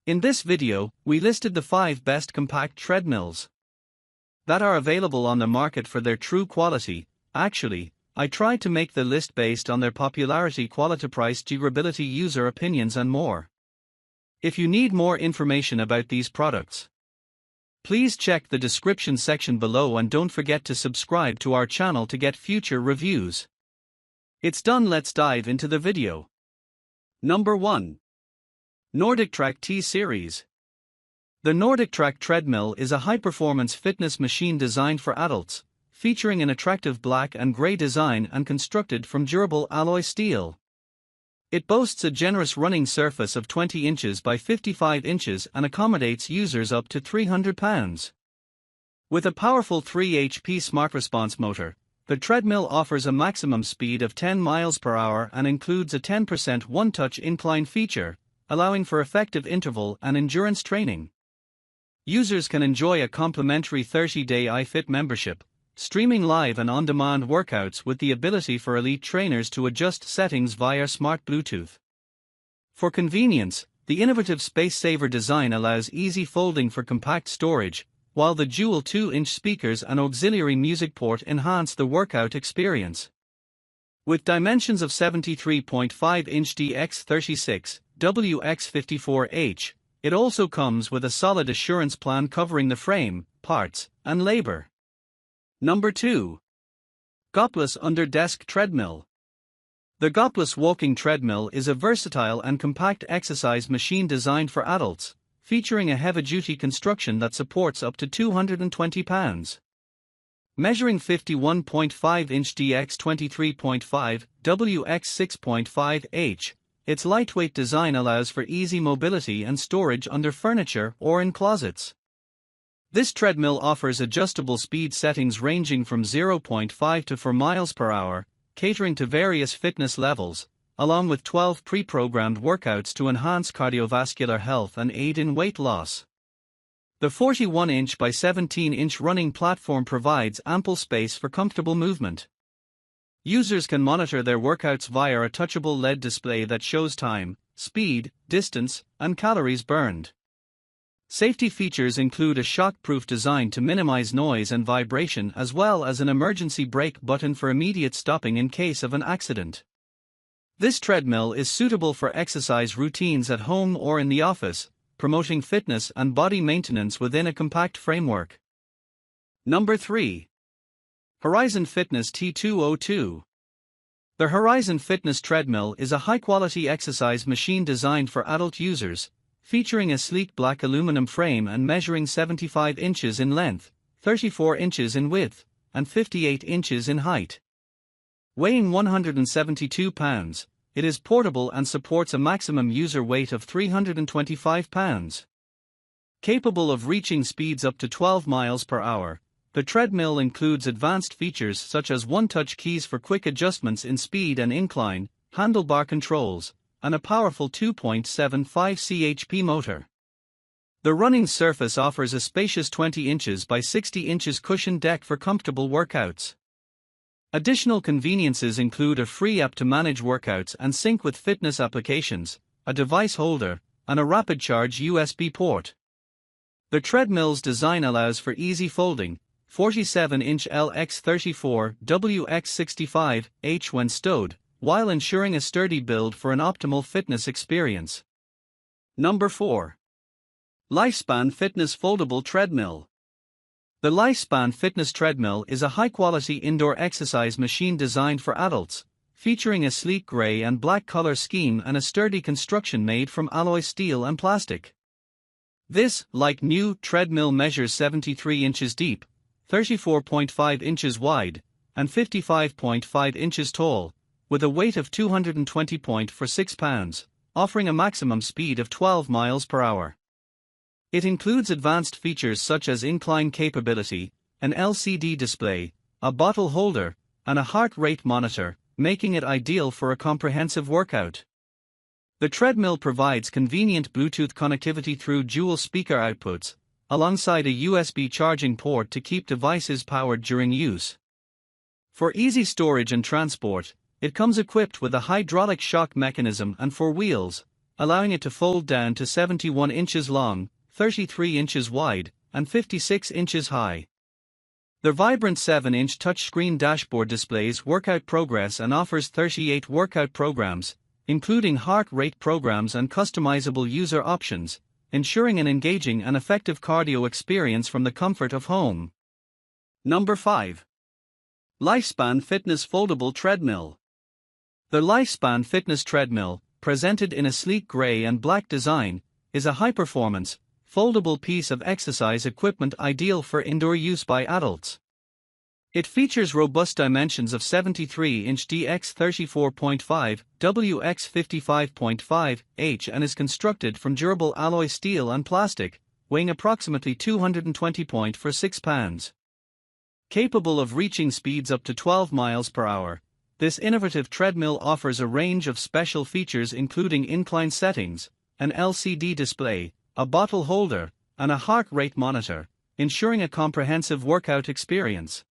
In this video, we listed the 5 best compact treadmills that are available on the market for their true quality. Actually, I tried to make the list based on their popularity, quality, price, durability, user opinions and more. If you need more information about these products, please check the description section below and don't forget to subscribe to our channel to get future reviews. It's done, let's dive into the video. Number 1. NordicTrack T Series. The NordicTrack Treadmill is a high-performance fitness machine designed for adults, featuring an attractive black and gray design and constructed from durable alloy steel. It boasts a generous running surface of 20 inches by 55 inches and accommodates users up to 300 pounds. With a powerful 3 HP Smart Response motor, the treadmill offers a maximum speed of 10 miles per hour and includes a 10% one-touch incline feature, allowing for effective interval and endurance training. Users can enjoy a complimentary 30-day iFit membership, streaming live and on-demand workouts with the ability for elite trainers to adjust settings via smart Bluetooth. For convenience, the innovative space-saver design allows easy folding for compact storage, while the dual 2-inch speakers and auxiliary music port enhance the workout experience. With dimensions of 73.5-inch dx36, wx54h, it also comes with a solid assurance plan covering the frame, parts, and labor. Number 2. Goplus Under-Desk Treadmill. The Goplus walking treadmill is a versatile and compact exercise machine designed for adults, featuring a heavy-duty construction that supports up to 220 pounds. Measuring 51.5-inch dx23.5, wx6.5h, its lightweight design allows for easy mobility and storage under furniture or in closets. This treadmill offers adjustable speed settings ranging from 0.5 to 4 miles per hour, catering to various fitness levels, along with 12 pre-programmed workouts to enhance cardiovascular health and aid in weight loss. The 41-inch by 17-inch running platform provides ample space for comfortable movement. Users can monitor their workouts via a touchable LED display that shows time, speed, distance, and calories burned. Safety features include a shock-proof design to minimize noise and vibration, as well as an emergency brake button for immediate stopping in case of an accident. This treadmill is suitable for exercise routines at home or in the office, promoting fitness and body maintenance within a compact framework. Number 3. Horizon Fitness T202. The Horizon Fitness Treadmill is a high-quality exercise machine designed for adult users, featuring a sleek black aluminum frame and measuring 75 inches in length, 34 inches in width, and 58 inches in height. Weighing 172 pounds, it is portable and supports a maximum user weight of 325 pounds. Capable of reaching speeds up to 12 miles per hour, the treadmill includes advanced features such as one-touch keys for quick adjustments in speed and incline, handlebar controls, and a powerful 2.75 chp motor. The running surface offers a spacious 20 inches by 60 inches cushioned deck for comfortable workouts. Additional conveniences include a free app to manage workouts and sync with fitness applications, a device holder, and a rapid charge USB port. The treadmill's design allows for easy folding, 47-inch LX34 WX65H when stowed, while ensuring a sturdy build for an optimal fitness experience. Number 4. Lifespan Fitness Foldable Treadmill. The Lifespan Fitness Treadmill is a high-quality indoor exercise machine designed for adults, featuring a sleek gray and black color scheme and a sturdy construction made from alloy steel and plastic. This, like new, treadmill measures 73 inches deep, 34.5 inches wide, and 55.5 inches tall, with a weight of 220.46 pounds, offering a maximum speed of 12 miles per hour. It includes advanced features such as incline capability, an LCD display, a bottle holder, and a heart rate monitor, making it ideal for a comprehensive workout. The treadmill provides convenient Bluetooth connectivity through dual speaker outputs, alongside a USB charging port to keep devices powered during use. For easy storage and transport, it comes equipped with a hydraulic shock mechanism and 4 wheels, allowing it to fold down to 71 inches long, 33 inches wide, and 56 inches high. Their vibrant 7-inch touchscreen dashboard displays workout progress and offers 38 workout programs, including heart rate programs and customizable user options, ensuring an engaging and effective cardio experience from the comfort of home. Number 5. Lifespan Fitness Foldable Treadmill. The Lifespan Fitness Treadmill, presented in a sleek gray and black design, is a high-performance, foldable piece of exercise equipment ideal for indoor use by adults. It features robust dimensions of 73-inch dx 34.5, wx 55.5 h and is constructed from durable alloy steel and plastic, weighing approximately 220.46 pounds. Capable of reaching speeds up to 12 miles per hour, this innovative treadmill offers a range of special features including incline settings, an LCD display, a bottle holder, and a heart rate monitor, ensuring a comprehensive workout experience.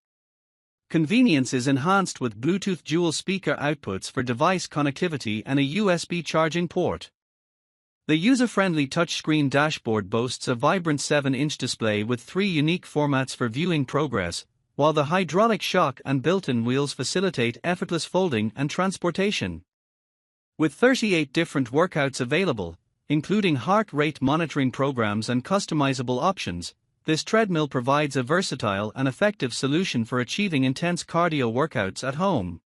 Convenience is enhanced with Bluetooth dual speaker outputs for device connectivity and a USB charging port. The user-friendly touchscreen dashboard boasts a vibrant 7-inch display with 3 unique formats for viewing progress, while the hydraulic shock and built-in wheels facilitate effortless folding and transportation. With 38 different workouts available, including heart rate monitoring programs and customizable options, this treadmill provides a versatile and effective solution for achieving intense cardio workouts at home.